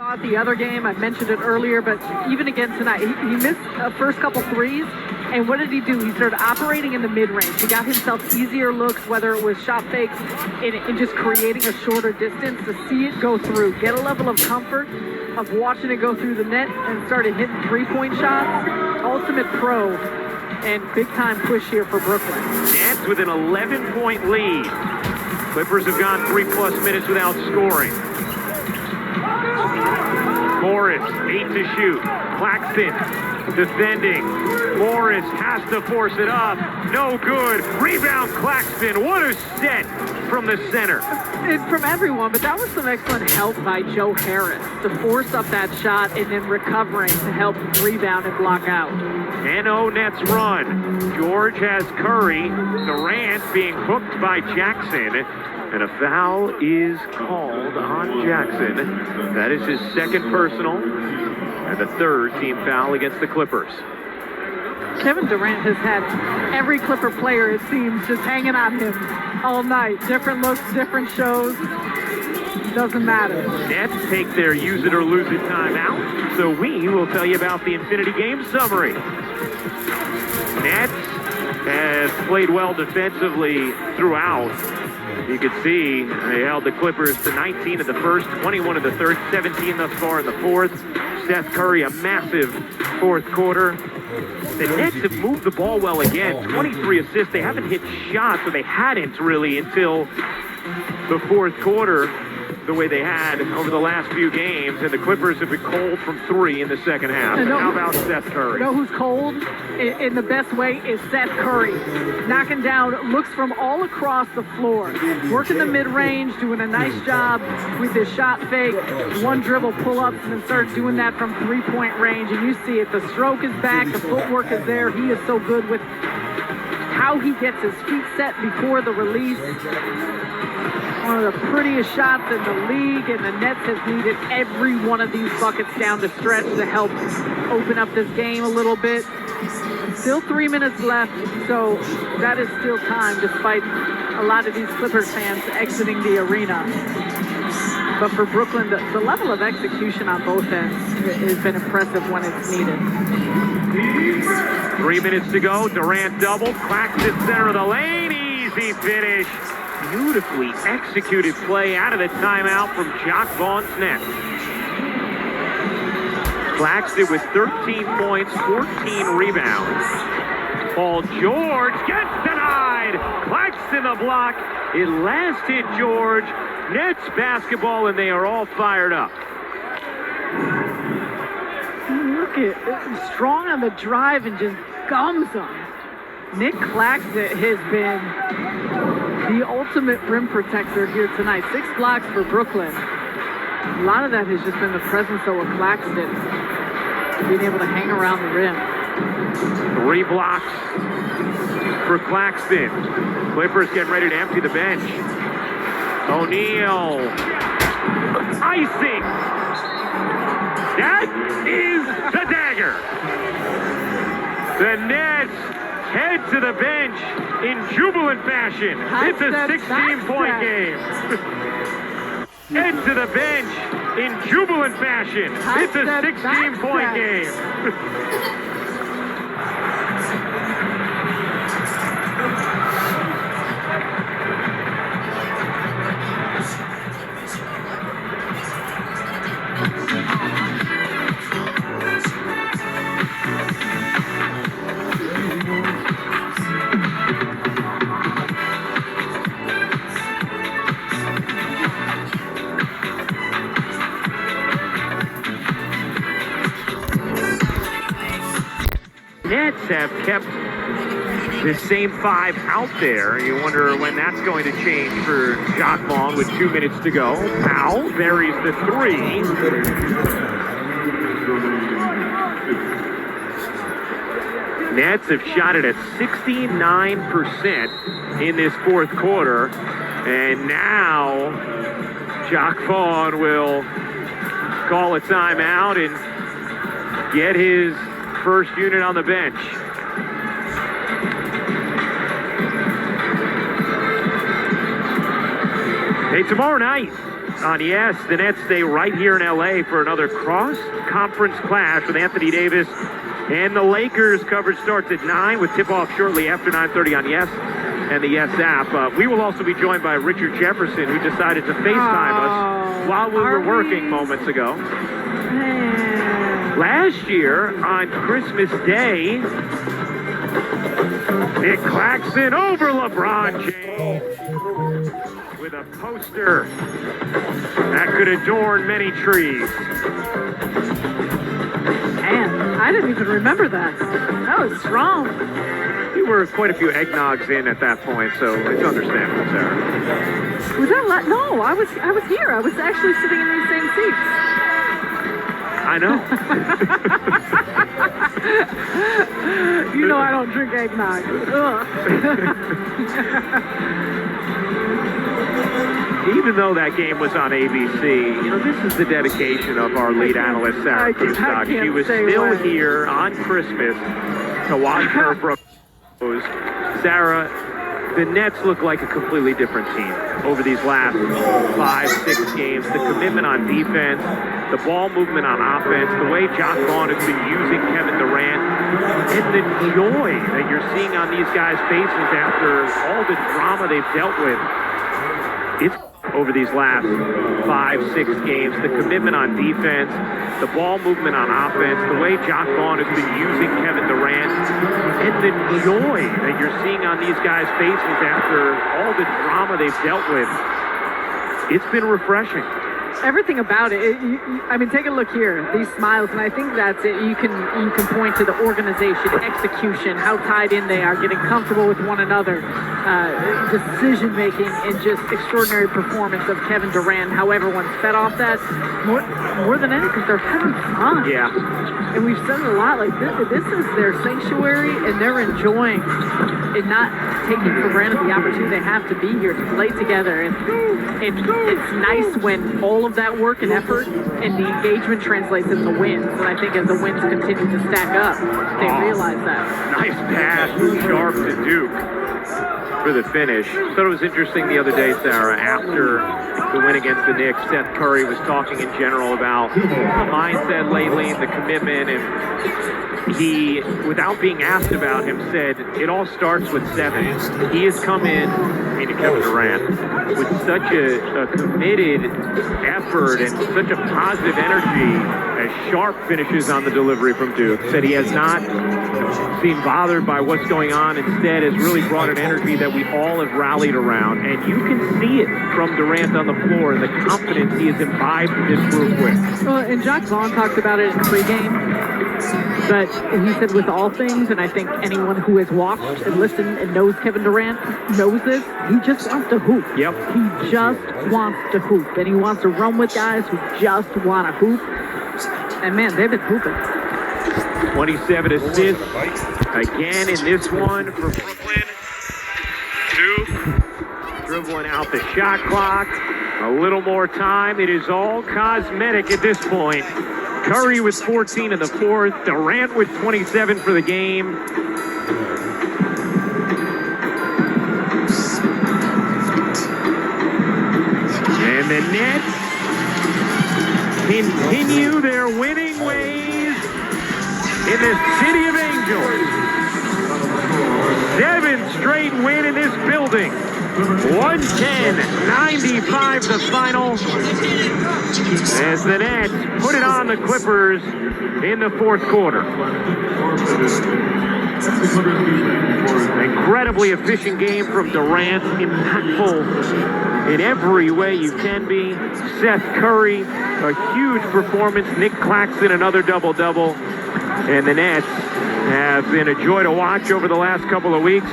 The other game, I mentioned it earlier, but even again tonight, he missed the first couple threes, and what did he do? He started operating in the mid-range. He got himself easier looks, whether it was shot fakes and just creating a shorter distance to see it go through, get a level of comfort of watching it go through the net, and started hitting three-point shots. Ultimate pro and big-time push here for Brooklyn. Nets with an 11-point lead. Clippers have gone 3+ minutes without scoring. Morris, 8 to shoot. Claxton defending. Morris has to force it up. No good. Rebound Claxton. What a set from the center. And from everyone, but that was some excellent help by Joe Harris to force up that shot and then recovering to help rebound and block out. 10-0 Nets run. George has Curry. Durant being hooked by Jackson. And a foul is called on Jackson. That is his second personal and the third team foul against the Clippers. Kevin Durant has had every Clipper player, it seems, just hanging on him all night. Different looks, different shows. Doesn't matter. Nets take their use it or lose it timeout. So we will tell you about the Infinity Game summary. Nets has played well defensively throughout. You can see they held the Clippers to 19 in the first, 21 in the third, 17 thus far in the fourth. Seth Curry, a massive fourth quarter. The Nets have moved the ball well again, 23 assists. They haven't hit shots, or they hadn't really until the fourth quarter, the way they had over the last few games, and the Clippers have been cold from three in the second half. And how about Seth Curry? You know who's cold in the best way is Seth Curry. Knocking down looks from all across the floor. Working the mid-range, doing a nice job with his shot fake, one dribble pull-ups, and then start doing that from three-point range. And you see it. The stroke is back. The footwork is there. He is so good with how he gets his feet set before the release. One of the prettiest shots in the league, and the Nets have needed every one of these buckets down the stretch to help open up this game a little bit. Still 3 minutes left, so that is still time despite a lot of these Clippers fans exiting the arena. But for Brooklyn, the level of execution on both ends has been impressive when it's needed. 3 minutes to go. Durant doubled. Claxton center of the lane. Easy finish. Beautifully executed play out of the timeout from Jacque Vaughn's Nets. Claxton with 13 points, 14 rebounds. Paul George gets denied. Claxton the block. It last hit George. Nets basketball, and they are all fired up. Look at strong on the drive and just gums them. Nick Claxton has been the ultimate rim protector here tonight. 6 blocks for Brooklyn. A lot of that has just been the presence of Claxton being able to hang around the rim. 3 blocks for Claxton. Clippers getting ready to empty the bench. O'Neal. Icing. That is the dagger. The Nets head to the bench in jubilant fashion. It's a 16-point game. Head to the bench in jubilant fashion. It's a 16-point game. Nets have kept the same 5 out there. You wonder when that's going to change for Jacque Vaughn with 2 minutes to go. Powell buries the 3. Nets have shot it at 69% in this fourth quarter. And now Jacque Vaughn will call a timeout and get his first unit on the bench. Hey, tomorrow night, on Yes. The Nets stay right here in L.A. for another cross-conference clash with Anthony Davis and the Lakers. Coverage starts at 9 with tip-off shortly after 9:30 on Yes and the Yes app. We will also be joined by Richard Jefferson, who decided to FaceTime us while we were working moments ago. Last year, on Christmas Day, Nick Claxton over LeBron James with a poster that could adorn many trees. Man, I didn't even remember that. That was strong. We were quite a few eggnogs in at that point, so it's understandable, Sarah. Was that no? I was here. I was actually sitting in these same seats. I know. You know I don't drink eggnog. Even though that game was on ABC, you know, this is the dedication of our lead analyst, Sarah Kustok. She was still here on Christmas to watch her propose. Sarah, the Nets look like a completely different team over these last 5-6 games. The commitment on defense, the ball movement on offense, the way Jacque Vaughn has been using Kevin Durant, and the joy that you're seeing on these guys' faces after all the drama they've dealt with. It's over these last 5-6 games. The commitment on defense, the ball movement on offense, the way Jacque Vaughn has been using Kevin Durant, and the joy that you're seeing on these guys' faces after all the drama they've dealt with. It's been refreshing. Everything about it. I mean, take a look here. These smiles, and I think that's it. You can point to the organization, execution, how tied in they are, getting comfortable with one another, decision making, and just extraordinary performance of Kevin Durant. How everyone's fed off that. More than anything, they're having fun. Yeah. And we've said it a lot. Like this is their sanctuary, and they're enjoying and not taking for granted the opportunity they have to be here to play together. And it's nice when all of that work and effort and the engagement translates into wins. And I think as the wins continue to stack up, they realize that. Nice pass from Sharp to Duke for the finish. Thought it was interesting the other day, Sarah, after the win against the Knicks, Seth Curry was talking in general about the mindset lately and the commitment, and he, without being asked about him, said it all starts with 7. He has come in, meaning Kevin Durant, with such a committed effort and such a positive energy as Sharp finishes on the delivery from Duke. Said he has not been bothered by what's going on. Instead, has really brought an energy that we all have rallied around. And you can see it from Durant on the floor and the confidence he has imbibed this group with. Well, and Jacque Vaughn talked about it in pregame. But he said with all things, and I think anyone who has watched and listened and knows Kevin Durant knows this, he just wants to hoop. Yep. He just wants to hoop. And he wants to run with guys who just want to hoop. And man, they've been hooping. 27 assists again in this one for Brooklyn. Duke dribbling out the shot clock. A little more time. It is all cosmetic at this point. Curry with 14 in the fourth. Durant with 27 for the game. And the Nets continue their winning ways in the City of Angels. 7 straight win in this building. 110-95 the final as the Nets put it on the Clippers in the fourth quarter. Incredibly efficient game from Durant, impactful in every way you can be. Seth Curry, a huge performance. Nick Claxton, another double-double. And the Nets have been a joy to watch over the last couple of weeks.